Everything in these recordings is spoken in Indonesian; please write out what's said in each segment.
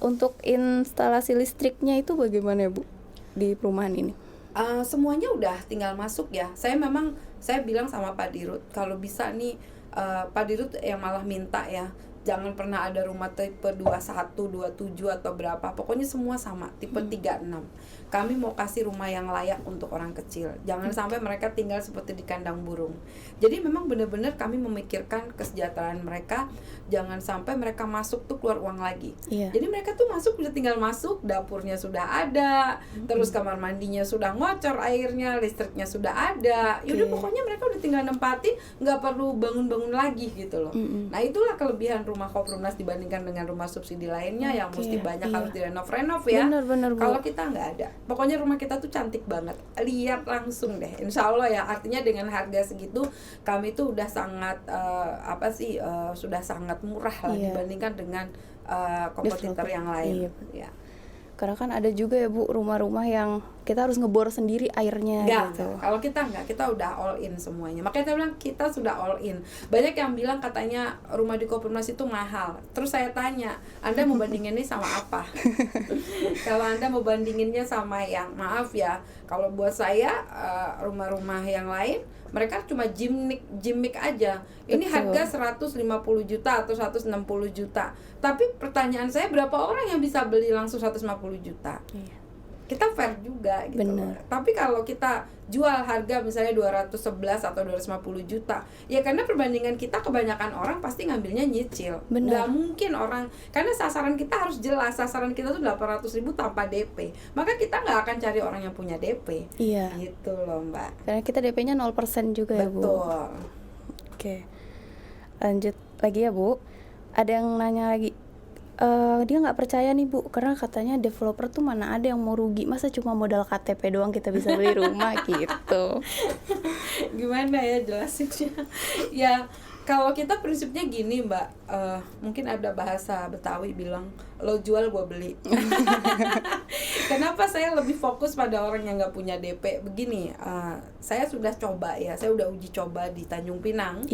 untuk instalasi listriknya itu bagaimana Bu di perumahan ini? Semuanya udah tinggal masuk ya. Saya bilang sama Pak Dirut, kalau bisa nih Pak Dirut yang malah minta ya, jangan pernah ada rumah tipe 21, 27 atau berapa. Pokoknya semua sama, tipe 36. Kami mau kasih rumah yang layak untuk orang kecil. Jangan sampai mereka tinggal seperti di kandang burung. Jadi memang benar-benar kami memikirkan kesejahteraan mereka. Jangan sampai mereka masuk tuh keluar uang lagi. Jadi mereka tuh masuk, udah tinggal masuk, dapurnya sudah ada, terus kamar mandinya sudah ngocor airnya, listriknya sudah ada. Yaudah pokoknya mereka udah tinggal nempatin, nggak perlu bangun-bangun lagi gitu loh. Nah itulah kelebihan rumah Koprumnas dibandingkan dengan rumah subsidi lainnya yang mesti banyak harus direnov-renov ya. Benar, Bu. Kalau kita nggak ada. Pokoknya rumah kita tuh cantik banget. Lihat langsung deh. Insya Allah ya. Artinya dengan harga segitu kami tuh udah sangat sudah sangat murah lah dibandingkan dengan kompetitor yang lain. Ya. Karena kan ada juga ya Bu rumah-rumah yang kita harus ngebor sendiri airnya gitu. Kalau kita enggak, kita udah all in semuanya. Makanya saya bilang kita sudah all in. Banyak yang bilang katanya rumah di Koprumnas itu mahal. Terus saya tanya, Anda mau bandinginnya sama apa? Kalau Anda mau bandinginnya sama yang, maaf ya, kalau buat saya rumah-rumah yang lain mereka cuma gimmick aja. Ini harga 150 juta atau 160 juta. Tapi pertanyaan saya, berapa orang yang bisa beli langsung 150 juta? Kita fair juga gitu. Tapi kalau kita jual harga misalnya 211 atau 250 juta, ya karena perbandingan kita kebanyakan orang pasti ngambilnya nyicil. Nggak mungkin orang, karena sasaran kita harus jelas, sasaran kita tuh 800.000 tanpa DP. Maka kita nggak akan cari orang yang punya DP. Gitu loh Mbak. Karena kita DP-nya 0% juga ya Bu. Betul. Oke. Lanjut lagi ya Bu. Ada yang nanya lagi, dia nggak percaya nih Bu, karena katanya developer tuh mana ada yang mau rugi, masa cuma modal KTP doang kita bisa beli rumah gitu. Gimana ya jelasinnya? Ya kalau kita prinsipnya gini Mbak, mungkin ada bahasa Betawi bilang, lo jual gua beli. Kenapa saya lebih fokus pada orang yang nggak punya DP? Begini, saya sudah coba ya, saya udah uji coba di Tanjung Pinang.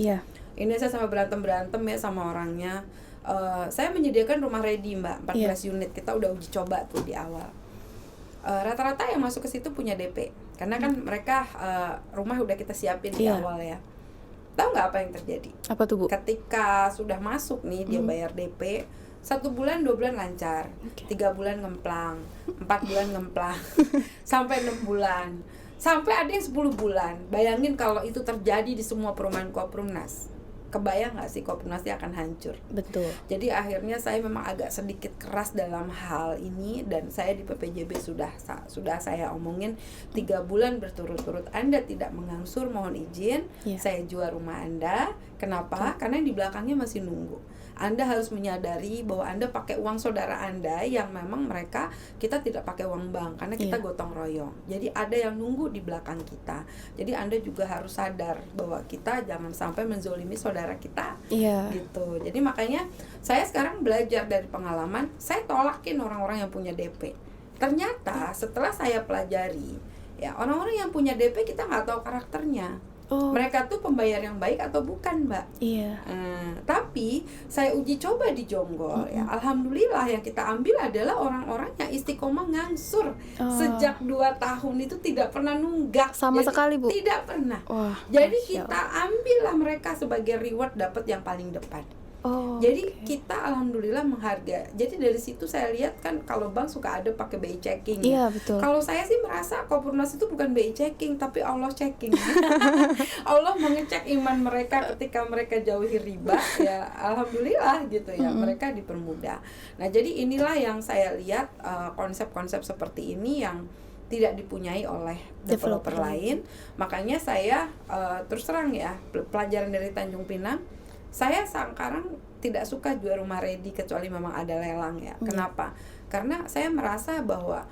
Ini saya sama berantem ya sama orangnya. Saya menyediakan rumah ready Mbak, 14 unit. Kita udah uji coba tuh di awal. Rata-rata yang masuk ke situ punya DP. Karena kan mereka rumah udah kita siapin di awal ya. Tahu nggak apa yang terjadi? Apa tuh Bu? Ketika sudah masuk nih, dia bayar DP, 1 bulan 2 bulan lancar, 3 bulan ngemplang, 4 bulan ngemplang, sampai 6 bulan, sampai ada yang 10 bulan. Bayangin kalau itu terjadi di semua perumahan Koprumnas. Kebayang nggak sih Koprumnasnya akan hancur? Betul. Jadi akhirnya saya memang agak sedikit keras dalam hal ini, dan saya di PPJB sudah saya omongin 3 bulan berturut-turut Anda tidak mengangsur, mohon izin, saya jual rumah Anda. Kenapa? Karena yang di belakangnya masih nunggu. Anda harus menyadari bahwa Anda pakai uang saudara Anda yang memang kita tidak pakai uang bank, karena kita gotong royong. Jadi ada yang nunggu di belakang kita. Jadi Anda juga harus sadar bahwa kita jangan sampai menzolimi saudara kita. Gitu. Jadi makanya saya sekarang belajar dari pengalaman, saya tolakin orang-orang yang punya DP. Ternyata setelah saya pelajari, ya orang-orang yang punya DP kita nggak tahu karakternya. Mereka tuh pembayar yang baik atau bukan Mbak? Tapi saya uji coba di Jonggol ya, alhamdulillah yang kita ambil adalah orang-orang yang istiqomah ngangsur sejak 2 tahun itu tidak pernah nunggak sama sekali Bu? Tidak pernah. Jadi kita ambillah mereka sebagai reward, dapat yang paling depan. Jadi kita alhamdulillah menghargai. Jadi dari situ saya lihat kan kalau bank suka ada pakai BI checking. Betul. Kalau saya sih merasa Koprumnas itu bukan BI checking tapi Allah checking. Allah mengecek iman mereka ketika mereka jauhi riba ya, alhamdulillah gitu ya. Mereka dipermudah. Nah, jadi inilah yang saya lihat konsep-konsep seperti ini yang tidak dipunyai oleh developer lain. Makanya saya terus terang ya, pelajaran dari Tanjung Pinang, saya sekarang tidak suka jual rumah ready kecuali memang ada lelang ya. Kenapa? Karena saya merasa bahwa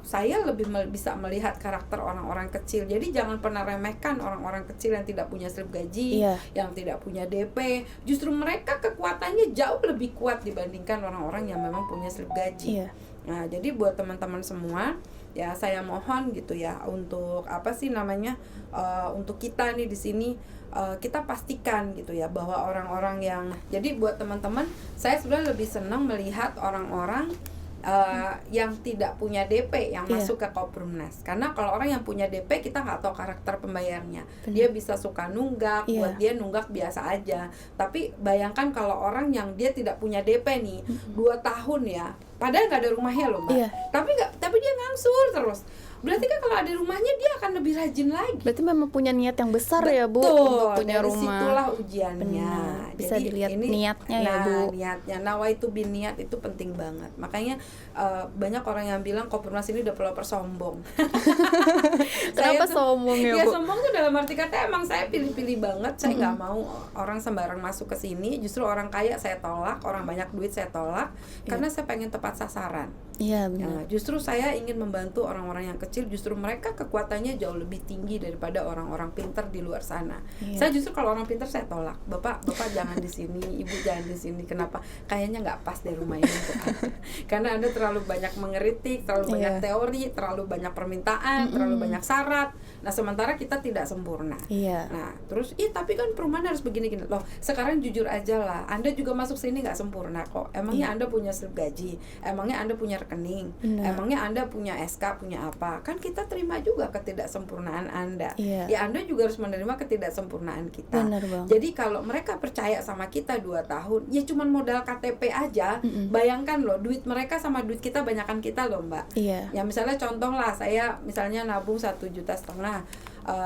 saya lebih bisa melihat karakter orang-orang kecil. Jadi jangan pernah remehkan orang-orang kecil yang tidak punya slip gaji, yang tidak punya DP. Justru mereka kekuatannya jauh lebih kuat dibandingkan orang-orang yang memang punya slip gaji. Nah, jadi buat teman-teman semua, ya saya mohon gitu ya untuk untuk kita nih di sini, kita pastikan gitu ya bahwa orang-orang yang, jadi buat teman-teman, saya sebenarnya lebih senang melihat orang-orang yang tidak punya DP yang masuk ke Koperumnas. Karena kalau orang yang punya DP, kita nggak tahu karakter pembayarnya. Dia bisa suka nunggak, buat dia nunggak biasa aja. Tapi bayangkan kalau orang yang dia tidak punya DP nih, 2 tahun ya, padahal nggak ada rumahnya loh Mbak, tapi dia ngangsur terus. Berarti kan kalau ada rumahnya dia akan lebih rajin lagi. Berarti memang punya niat yang besar. Betul, ya Bu untuk punya dari rumah. situlah ujiannya. Benar. Bisa Jadi dilihat ini, niatnya ya Bu. Niatnya, nawaitu bin niat itu penting banget. Makanya banyak orang yang bilang Koperumnas ini developer sombong. Kenapa sombong ya Bu? Ya sombong tuh dalam arti kata emang saya pilih-pilih banget. Saya nggak mau orang sembarang masuk ke sini. Justru orang kaya saya tolak, orang banyak duit saya tolak, karena saya pengen tepat sasaran. Iya benar. Justru saya ingin membantu orang-orang yang kecil. Justru mereka kekuatannya jauh lebih tinggi daripada orang-orang pintar di luar sana. Saya justru kalau orang pintar saya tolak. Bapak jangan di sini, Ibu jangan di sini. Kenapa? Kayaknya nggak pas deh rumah ini untuk Anda. Karena Anda terlalu banyak mengeritik, terlalu banyak teori, terlalu banyak permintaan, terlalu banyak syarat. Nah sementara kita tidak sempurna. Nah terus, tapi kan perumahan harus begini-gini. Loh sekarang jujur aja lah, Anda juga masuk sini nggak sempurna kok. Emangnya Anda punya slip gaji? Emangnya Anda punya rekening? Emangnya Anda punya SK, punya apa? Kan kita terima juga ketidaksempurnaan Anda. Ya Anda juga harus menerima ketidaksempurnaan kita. Jadi kalau mereka percaya sama kita 2 tahun, ya cuman modal KTP aja. Bayangkan loh, duit mereka sama duit kita banyakan kita loh Mbak. Ya misalnya contoh lah, saya misalnya nabung 1,5 juta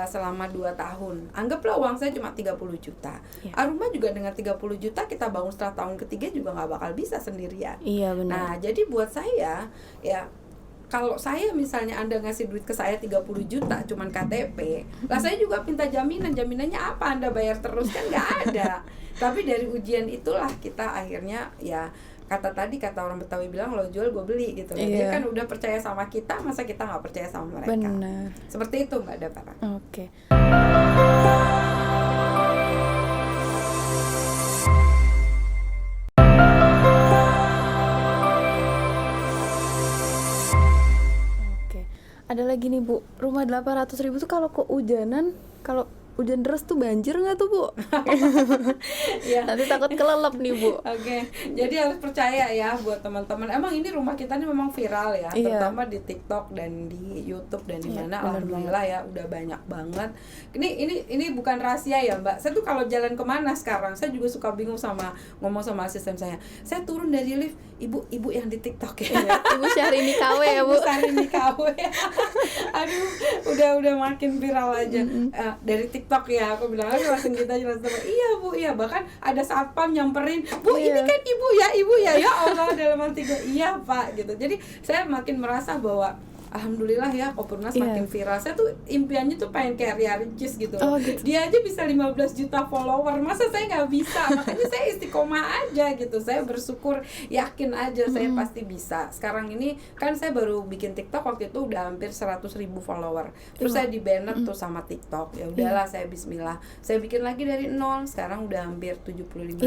selama 2 tahun. Anggaplah uang saya cuma 30 juta. Rumah juga dengan 30 juta kita bangun setelah tahun ketiga juga nggak bakal bisa sendirian. Nah jadi buat saya ya, kalau saya misalnya Anda ngasih duit ke saya 30 juta cuman KTP, lah saya juga minta jaminan. Jaminannya apa? Anda bayar terus kan nggak ada. Tapi dari ujian itulah kita akhirnya ya, kata orang Betawi bilang lo jual gue beli gitu. Dia kan udah percaya sama kita, masa kita nggak percaya sama mereka. Benar. Seperti itu Mbak Dapara. Oke. Ada lagi nih Bu, rumah 800.000 tuh kalau kehujanan, kalau hujan deras tuh banjir nggak tuh Bu? Nanti takut kelelep nih Bu. Jadi harus percaya ya buat teman-teman. Emang ini rumah kita ini memang viral ya, terutama di TikTok dan di YouTube dan di mana. Alhamdulillah ya udah banyak banget. Ini bukan rahasia ya Mbak. Saya tuh kalau jalan kemana sekarang, saya juga suka bingung ngomong sama asisten saya. Saya turun dari lift, ibu yang di TikTok ya. Ibu Syahrini KW ya Bu. Ibu Syahrini KW. Aduh, udah makin viral aja. Dari TikTok ya, aku bilang langsung kita jelas sama. Iya Bu, iya, bahkan ada satpam nyamperin, Bu ini kan ibu ya, ya Allah, dalam hati gue iya Pak gitu. Jadi saya makin merasa bahwa alhamdulillah ya Koperumnas makin viral. Saya tuh impiannya tuh pengen kayak Ria Ricis gitu. Dia aja bisa 15 juta follower, masa saya nggak bisa? Makanya saya istiqomah aja gitu. Saya bersyukur, yakin aja saya pasti bisa. Sekarang ini kan saya baru bikin TikTok, waktu itu udah hampir 100.000 follower. Terus saya di banner tuh sama TikTok. Ya udahlah, saya bismillah. Saya bikin lagi dari nol, sekarang udah hampir 75.000.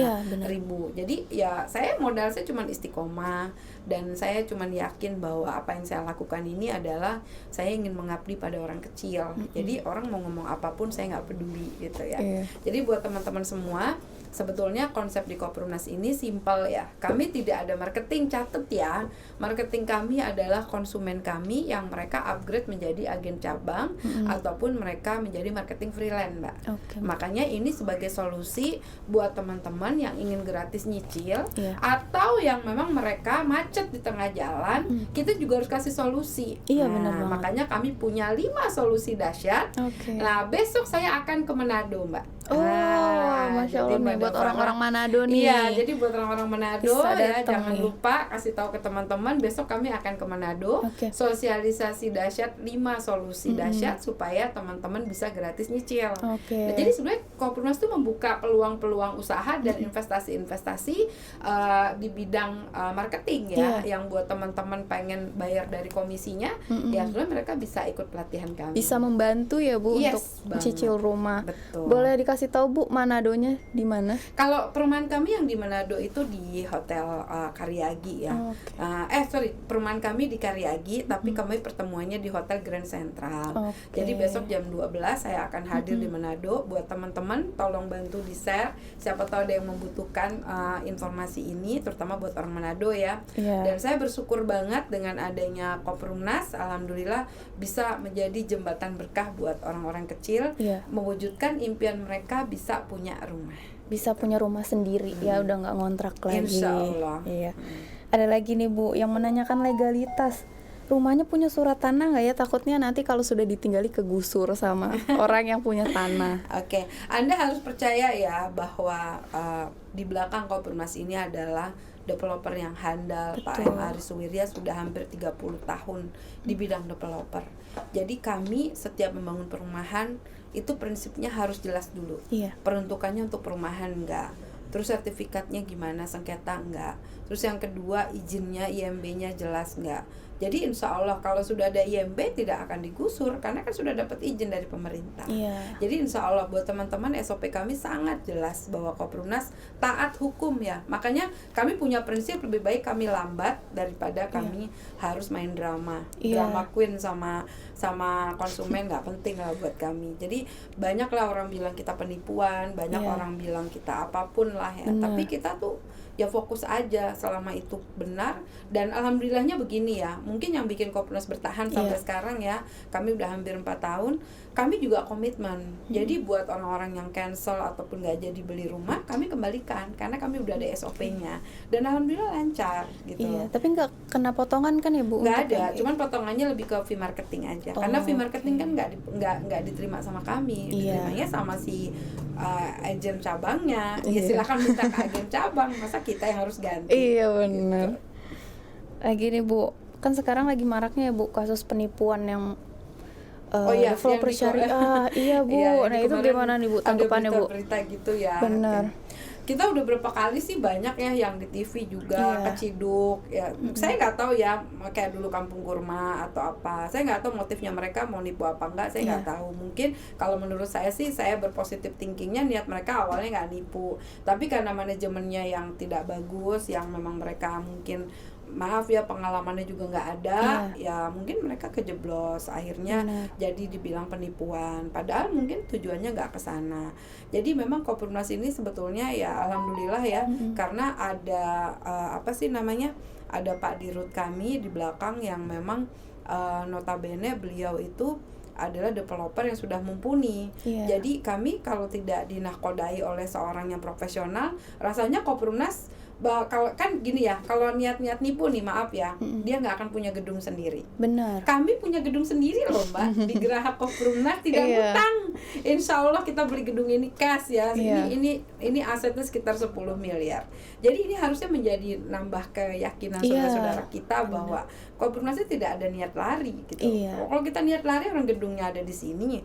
Jadi ya saya modal saya cuma istiqomah, dan saya cuma yakin bahwa apa yang saya lakukan ini adalah saya ingin mengabdi pada orang kecil. Jadi orang mau ngomong apapun saya nggak peduli gitu ya. Jadi buat teman-teman semua, sebetulnya konsep di Koperumnas ini simpel ya. Kami tidak ada marketing, catet ya. Marketing kami adalah konsumen kami yang mereka upgrade menjadi agen cabang ataupun mereka menjadi marketing freelance Mbak. Makanya ini sebagai solusi buat teman-teman yang ingin gratis nyicil atau yang memang mereka macet di tengah jalan, kita juga harus kasih solusi. Benar banget. Makanya kami punya 5 solusi dahsyat. Nah besok saya akan ke Manado Mbak. Masya Allah nih buat orang-orang Manado nih. Iya, jadi buat orang-orang Manado ya, jangan lupa kasih tahu ke teman-teman, besok kami akan ke Manado. Sosialisasi dahsyat 5 solusi dahsyat supaya teman-teman bisa gratis nyicil. Nah, jadi sebenarnya Koperumnas itu membuka peluang-peluang usaha dan investasi-investasi di bidang marketing ya, yang buat teman-teman pengen bayar dari komisinya, ya sebenarnya mereka bisa ikut pelatihan kami. Bisa membantu ya Bu untuk mencicil rumah. Betul. Boleh dikasih tahu Bu Manadonya Manado-nya di mana? Kalau perumahan kami yang di Manado itu di Hotel Karyagi ya. Perumahan kami di Karyagi, tapi kami pertemuannya di Hotel Grand Central. Jadi besok jam 12 saya akan hadir di Manado. Buat teman-teman tolong bantu di-share, siapa tahu ada yang membutuhkan informasi ini, terutama buat orang Manado ya. Dan saya bersyukur banget dengan adanya Koperumnas, alhamdulillah bisa menjadi jembatan berkah buat orang-orang kecil, mewujudkan impian mereka bisa punya rumah. Bisa punya rumah sendiri, ya udah nggak ngontrak lagi. Insya Allah. Iya. Ada lagi nih Bu, yang menanyakan legalitas. Rumahnya punya surat tanah nggak ya? Takutnya nanti kalau sudah ditinggali kegusur sama orang yang punya tanah. Oke, Anda harus percaya ya bahwa di belakang Koperumnas ini adalah developer yang handal. Betul. Pak M. Aris Suwirya sudah hampir 30 tahun di bidang developer. Jadi kami setiap membangun perumahan itu prinsipnya harus jelas dulu. Peruntukannya untuk perumahan enggak, terus sertifikatnya gimana, sengketa enggak, terus yang kedua izinnya IMB-nya jelas enggak. Jadi insya Allah kalau sudah ada IMB tidak akan digusur karena kan sudah dapat izin dari pemerintah. Jadi insya Allah buat teman-teman SOP kami sangat jelas bahwa Koperumnas taat hukum ya. Makanya kami punya prinsip lebih baik kami lambat daripada kami harus main drama. Drama queen sama konsumen nggak penting lah buat kami. Jadi banyaklah orang bilang kita penipuan, banyak orang bilang kita apapun lah ya. Tapi kita tuh ya fokus aja selama itu benar, dan alhamdulillahnya begini ya, mungkin yang bikin Koperumnas bertahan sampai sekarang ya, kami udah hampir 4 tahun, kami juga komitmen. Jadi buat orang-orang yang cancel ataupun nggak jadi beli rumah, kami kembalikan karena kami udah ada SOP-nya dan alhamdulillah lancar gitu. Tapi nggak kena potongan kan ya Bu? Nggak ada, cuman potongannya lebih ke fee marketing aja. Karena fee marketing kan nggak diterima sama kami, diterimanya sama si agen cabangnya. Ya silakan minta ke agen cabang, masa kita yang harus ganti. Iya benar. Gitu. Lagi nih Bu, kan sekarang lagi maraknya ya Bu kasus penipuan yang developer syariah. Iya Bu. Nah itu gimana nih Bu tanggapannya Bu? Berita gitu ya. Benar. Kita udah berapa kali sih banyak ya yang di TV juga keciduk ya. Saya nggak tahu ya kayak dulu Kampung Kurma atau apa. Saya nggak tahu motifnya mereka mau nipu apa enggak. Saya nggak tahu. Mungkin kalau menurut saya sih, saya berpositif thinkingnya niat mereka awalnya nggak nipu. Tapi karena manajemennya yang tidak bagus, yang memang mereka mungkin maaf ya pengalamannya juga nggak ada, ya mungkin mereka kejeblos, akhirnya jadi dibilang penipuan, padahal mungkin tujuannya nggak ke sana. Jadi memang Koperumnas ini sebetulnya ya alhamdulillah ya, karena ada ada Pak Dirut kami di belakang yang memang notabene beliau itu adalah developer yang sudah mumpuni. Jadi kami kalau tidak dinahkodai oleh seorang yang profesional, rasanya Koperumnas kalau kan gini ya, kalau niat-niat nipu nih, maaf ya, dia nggak akan punya gedung sendiri. Benar. Kami punya gedung sendiri loh Mbak, di Geraha Koperumnas, tidak utang. Insya Allah kita beli gedung ini cash ya. Ini asetnya sekitar 10 miliar. Jadi ini harusnya menjadi nambah keyakinan saudara-saudara kita bahwa Koperumnas tidak ada niat lari gitu. Kalau kita niat lari, orang gedungnya ada di sini,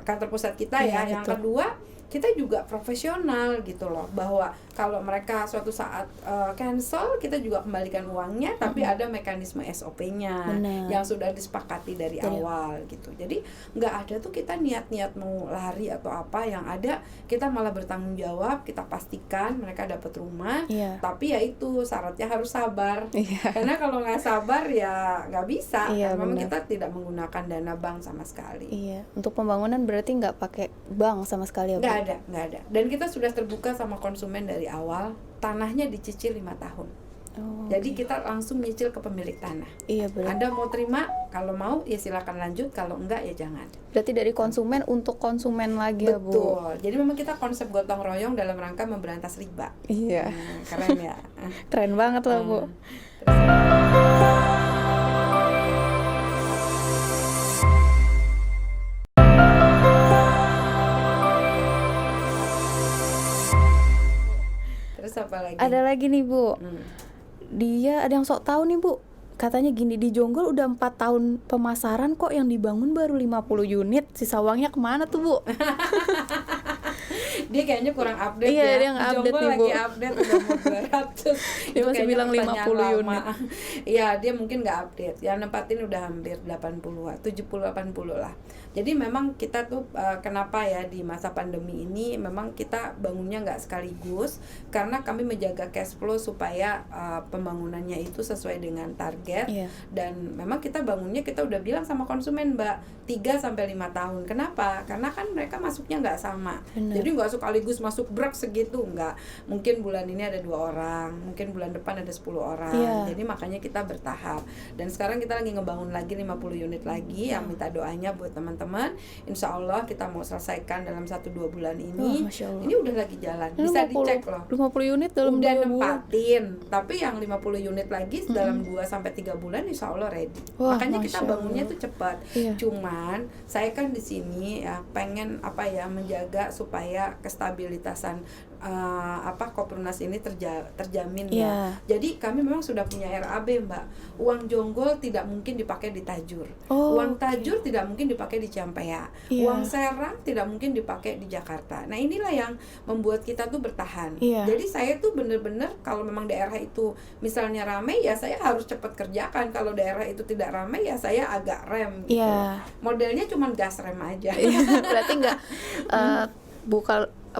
kantor pusat kita ya. Yang kedua, kita juga profesional gitu loh, bahwa kalau mereka suatu saat cancel, kita juga kembalikan uangnya, tapi ada mekanisme SOP-nya yang sudah disepakati dari awal gitu. Jadi nggak ada tuh kita niat-niat mau lari atau apa, yang ada kita malah bertanggung jawab, kita pastikan mereka dapat rumah, tapi ya itu syaratnya harus sabar, karena kalau nggak sabar ya nggak bisa, memang kita tidak menggunakan dana bank sama sekali. Untuk pembangunan berarti nggak pakai bank sama sekali ya Bu? Nggak ada. Dan kita sudah terbuka sama konsumen dari awal, tanahnya dicicil 5 tahun. Jadi kita langsung nyicil ke pemilik tanah. Anda mau terima, kalau mau ya silakan lanjut, kalau enggak ya jangan. Berarti dari konsumen untuk konsumen lagi ya Bu? Betul. Jadi memang kita konsep gotong royong dalam rangka memberantas riba. Keren ya. Keren banget lah Bu. Apa lagi? Ada lagi nih Bu, dia ada yang sok tahu nih Bu, katanya gini, di Jonggol udah 4 tahun pemasaran kok yang dibangun baru 50 unit, sisa uangnya kemana tuh Bu? Dia kayaknya kurang update Iya, ya. dia nggak update Jonggol nih, Bu. lagi update udah mau 200. Dia masih kayaknya bilang pertanyaan 50 lama. unit. Iya, dia mungkin nggak update. Yang nempatin udah hampir 80-an, 70-80 lah. Jadi memang kita tuh kenapa ya di masa pandemi ini memang kita bangunnya nggak sekaligus, karena kami menjaga cash flow supaya pembangunannya itu sesuai dengan target. Dan memang kita bangunnya, kita udah bilang sama konsumen, Mbak, 3-5 tahun. Kenapa? Karena kan mereka masuknya nggak sama. Jadi nggak sekaligus masuk brak segitu, nggak. Mungkin bulan ini ada 2 orang, mungkin bulan depan ada 10 orang. Jadi makanya kita bertahap. Dan sekarang kita lagi ngebangun lagi 50 unit lagi, yang minta doanya buat teman-teman. Insya Allah kita mau selesaikan dalam 1-2 bulan ini. Ini udah lagi jalan, bisa dicek loh. 50 unit dalam udah 2 nempatin, tapi yang 50 unit lagi dalam 2-3 bulan Insya Allah ready. Makanya kita bangunnya tuh cepat. Cuman saya kan di sini ya pengen menjaga supaya kestabilitasan Koprunas ini terjamin ya. Jadi kami memang sudah punya RAB, Mbak. Uang Jonggol tidak mungkin dipakai di Tajur. Uang Tajur tidak mungkin dipakai di Ciampea. Uang Serang tidak mungkin dipakai di Jakarta. Nah, inilah yang membuat kita tuh bertahan. Jadi saya tuh bener-bener kalau memang daerah itu misalnya ramai ya saya harus cepat kerjakan. Kalau daerah itu tidak ramai ya saya agak rem gitu. Modelnya cuma gas rem aja. Berarti nggak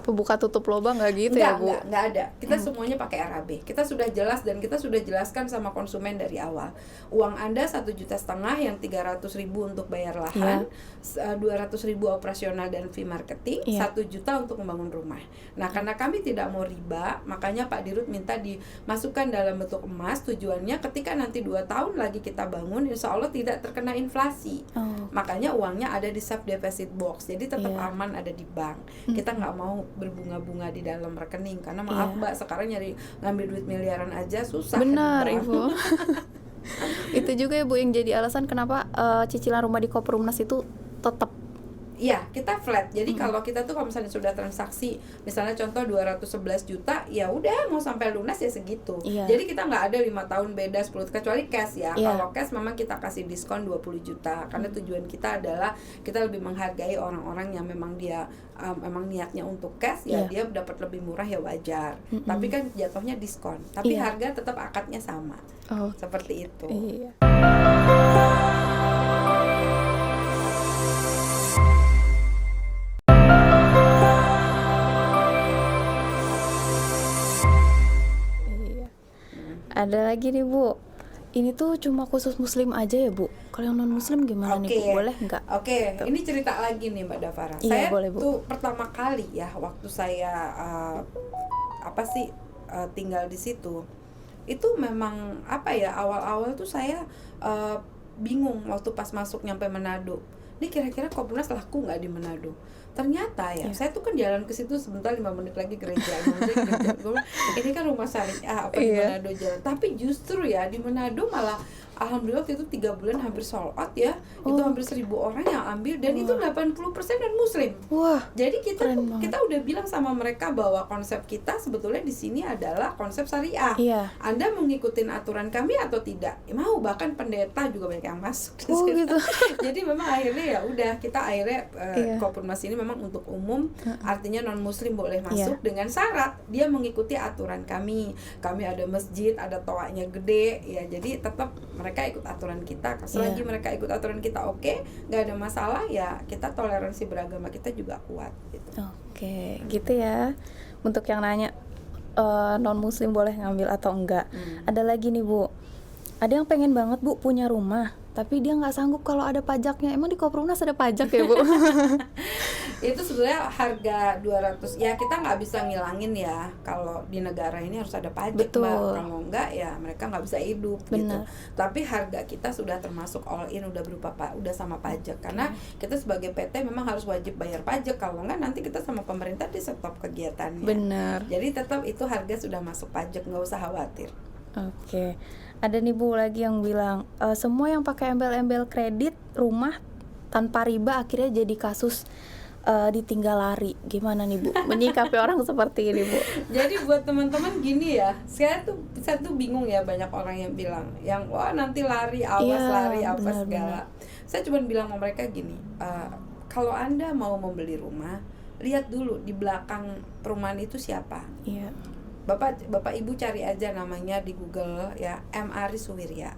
buka tutup lubang nggak gitu ya, Bu? Nggak ada. Kita semuanya pakai RAB. Kita sudah jelas dan kita sudah jelaskan sama konsumen dari awal. Uang Anda 1,5 juta yang 300.000 untuk bayar lahan, 200.000 operasional dan fee marketing, 1 juta untuk membangun rumah. Nah, karena kami tidak mau riba, makanya Pak Dirut minta dimasukkan dalam bentuk emas. Tujuannya ketika nanti 2 tahun lagi kita bangun, insya Allah tidak terkena inflasi. Makanya uangnya ada di sub deposit box. Jadi tetap aman ada di bank. Kita nggak mau berbunga-bunga di dalam rekening, karena maaf Mbak, sekarang ngambil duit miliaran aja susah. Benar, Ibu. Itu juga ya, Bu, yang jadi alasan kenapa cicilan rumah di Koprunas itu tetap. Iya, kita flat. Jadi kalau kita tuh kalau misalnya sudah transaksi, misalnya contoh 211 juta, ya udah mau sampai lunas ya segitu. Jadi kita nggak ada 5 tahun beda 10, kecuali cash ya. Kalau cash memang kita kasih diskon 20 juta. Karena tujuan kita adalah kita lebih menghargai orang-orang yang memang dia memang niatnya untuk cash ya, dia dapat lebih murah ya wajar. Tapi kan jatuhnya diskon. Tapi harga tetap akadnya sama. Seperti itu. Ada lagi nih, Bu. Ini tuh cuma khusus muslim aja ya, Bu? Kalau yang non muslim gimana nih, Bu? Boleh nggak? Ini cerita lagi nih, Mbak Davara. Iya, saya boleh, Bu. tuh pertama kali ya waktu saya tinggal di situ. Itu memang awal-awal tuh saya bingung waktu pas masuk nyampe Manado. Ini kira-kira Koprunas laku nggak di Manado? Ternyata saya tuh kan jalan ke situ sebentar 5 menit lagi gereja. Ini kan rumah syariah di Manado jalan. Tapi justru ya di Manado malah alhamdulillah waktu itu 3 bulan hampir sold out ya. Itu hampir 1.000 orang yang ambil dan itu 80% non muslim. Jadi kita udah bilang sama mereka bahwa konsep kita sebetulnya di sini adalah konsep syariah. Anda mau ngikutin aturan kami atau tidak? Mau, bahkan pendeta juga banyak yang masuk di situ. Gitu. Jadi memang akhirnya ya udah kita Koprunas ini memang untuk umum, artinya non muslim boleh masuk dengan syarat dia mengikuti aturan kami. Kami ada masjid, ada toanya gede ya. Jadi tetap mereka ikut aturan kita. Selagi mereka ikut aturan kita nggak ada masalah ya. Kita toleransi beragama kita juga kuat gitu. Gitu ya. Untuk yang nanya non muslim boleh ngambil atau enggak. Ada lagi nih, Bu. Ada yang pengen banget, Bu, punya rumah, tapi dia nggak sanggup kalau ada pajaknya. Emang di Koprunas ada pajak ya, Bu? Itu sebenarnya harga 200. Ya kita nggak bisa ngilangin ya. Kalau di negara ini harus ada pajak, Mbak. Kalau enggak ya mereka nggak bisa hidup gitu. Tapi harga kita sudah termasuk all in, udah berupa udah sama pajak. Karena kita sebagai PT memang harus wajib bayar pajak. Kalau enggak nanti kita sama pemerintah di stop kegiatannya. Jadi tetap itu harga sudah masuk pajak, nggak usah khawatir. Ada nih, Bu, lagi yang bilang semua yang pakai embel-embel kredit rumah tanpa riba akhirnya jadi kasus ditinggal lari. Gimana nih, Bu, menyikapi orang seperti ini, Bu? Jadi buat teman-teman gini ya, saya tuh bingung ya, banyak orang yang bilang yang wah nanti lari, awas lari apa segala. Saya cuma bilang sama mereka gini, kalau Anda mau membeli rumah, lihat dulu di belakang perumahan itu siapa. Iya. Bapak Ibu cari aja namanya di Google ya, M. Aris Suwirya.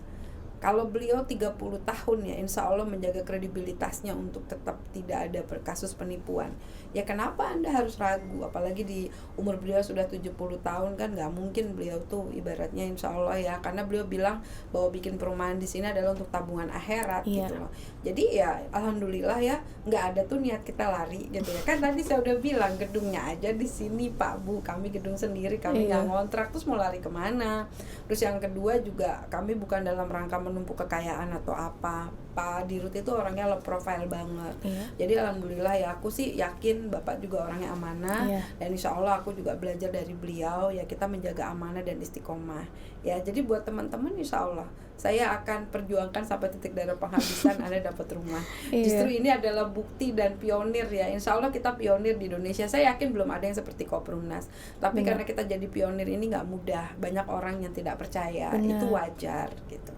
Kalau beliau 30 tahun ya, insya Allah menjaga kredibilitasnya untuk tetap tidak ada kasus penipuan. Ya kenapa Anda harus ragu? Apalagi di umur beliau sudah 70 tahun kan, nggak mungkin beliau tuh ibaratnya insya Allah ya. Karena beliau bilang bahwa bikin perumahan di sini adalah untuk tabungan akhirat gitu loh. Jadi ya Alhamdulillah ya, nggak ada tuh niat kita lari gitu ya. Kan tadi saya udah bilang gedungnya aja di sini Pak Bu, kami gedung sendiri, kami nggak ngontrak, terus mau lari kemana? Terus yang kedua juga kami bukan dalam rangka menumpuk kekayaan atau apa. Pak Dirut itu orangnya low profile banget. Jadi alhamdulillah ya, aku sih yakin Bapak juga orangnya amanah. Dan insya Allah aku juga belajar dari beliau ya, kita menjaga amanah dan istiqomah ya. Jadi buat teman-teman insya Allah saya akan perjuangkan sampai titik darah penghabisan Anda dapat rumah. Justru ini adalah bukti dan pionir ya. Insya Allah kita pionir di Indonesia. Saya yakin belum ada yang seperti Koperumnas. Tapi karena kita jadi pionir ini nggak mudah. Banyak orang yang tidak percaya. Itu wajar gitu.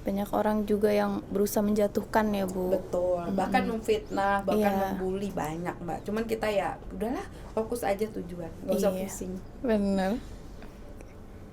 Banyak orang juga yang berusaha menjatuhkan ya Bu. Betul, bahkan memfitnah, bahkan membuli banyak Mbak. Cuman kita ya udahlah, fokus aja tujuan, nggak usah pusing. Benar.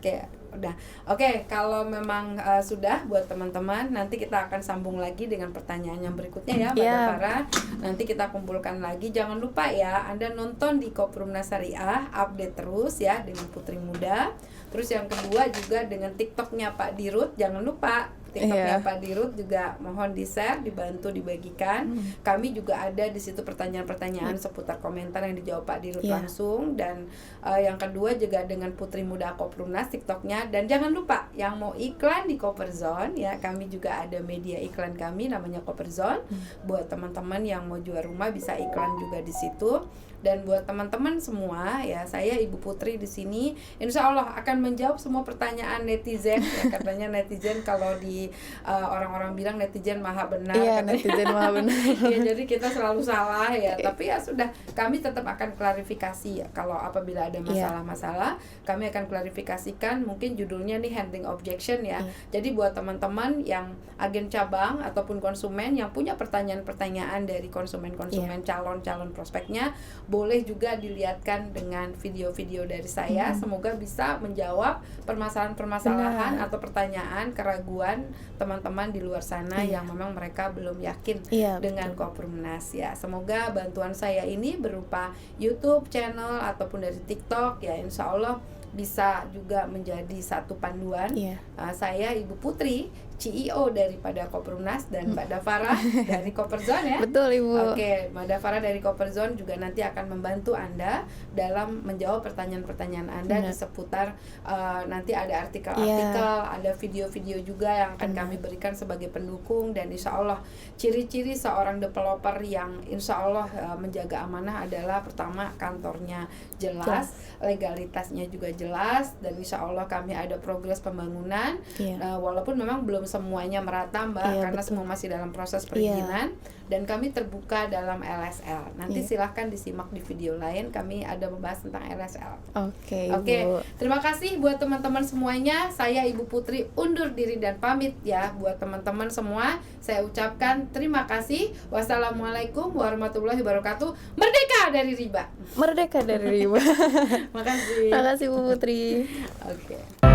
Kayak udah. Oke, kalau memang sudah buat teman-teman, nanti kita akan sambung lagi dengan pertanyaan yang berikutnya ya Mbak Dafara. Nanti kita kumpulkan lagi. Jangan lupa ya, Anda nonton di Koperumnas Syariah, update terus ya dengan Putri Muda. Terus yang kedua juga dengan TikToknya Pak Dirut, jangan lupa TikToknya Pak Dirut juga mohon di-share, dibantu dibagikan. Kami juga ada di situ pertanyaan-pertanyaan seputar komentar yang dijawab Pak Dirut langsung. Dan yang kedua juga dengan Putri Muda Koperumnas TikToknya. Dan jangan lupa yang mau iklan di Koperzone ya, kami juga ada media iklan kami namanya Koperzone. Buat teman-teman yang mau jual rumah bisa iklan juga di situ. Dan buat teman-teman semua ya, saya Ibu Putri di sini insya Allah akan menjawab semua pertanyaan netizen ya. Katanya netizen kalau di orang-orang bilang netizen maha benar. Iya, netizen maha benar. Ya, jadi kita selalu salah ya. Tapi ya sudah, kami tetap akan klarifikasi ya. Kalau apabila ada masalah-masalah, kami akan klarifikasikan. Mungkin judulnya nih handling objection ya. Jadi buat teman-teman yang agen cabang ataupun konsumen yang punya pertanyaan-pertanyaan dari konsumen-konsumen calon-calon prospeknya, boleh juga dilihatkan dengan video-video dari saya. Semoga bisa menjawab permasalahan-permasalahan atau pertanyaan, keraguan teman-teman di luar sana yang memang mereka belum yakin dengan Koperumnas ya. Semoga bantuan saya ini berupa YouTube channel ataupun dari TikTok ya, insya Allah bisa juga menjadi satu panduan. Saya Ibu Putri, CEO daripada Koperumnas, dan Mbak Dafara dari Koperzone ya. Betul Ibu. Oke, Mbak Dafara dari Koperzone juga nanti akan membantu Anda dalam menjawab pertanyaan-pertanyaan Anda di seputar nanti ada artikel-artikel, ada video-video juga yang akan kami berikan sebagai pendukung. Dan insya Allah ciri-ciri seorang developer yang insya Allah menjaga amanah adalah pertama, kantornya jelas, legalitasnya juga jelas, dan insya Allah kami ada progres pembangunan. Walaupun memang belum semuanya merata Mbak, karena semua masih dalam proses perizinan. Dan kami terbuka dalam LSL. Nanti silahkan disimak di video lain, kami ada membahas tentang LSL. Oke, terima kasih buat teman-teman semuanya. Saya Ibu Putri undur diri dan pamit ya. Buat teman-teman semua, saya ucapkan terima kasih. Wassalamualaikum warahmatullahi wabarakatuh. Merdeka dari riba. Merdeka dari riba. Makasih. Makasih Bu Putri. Oke.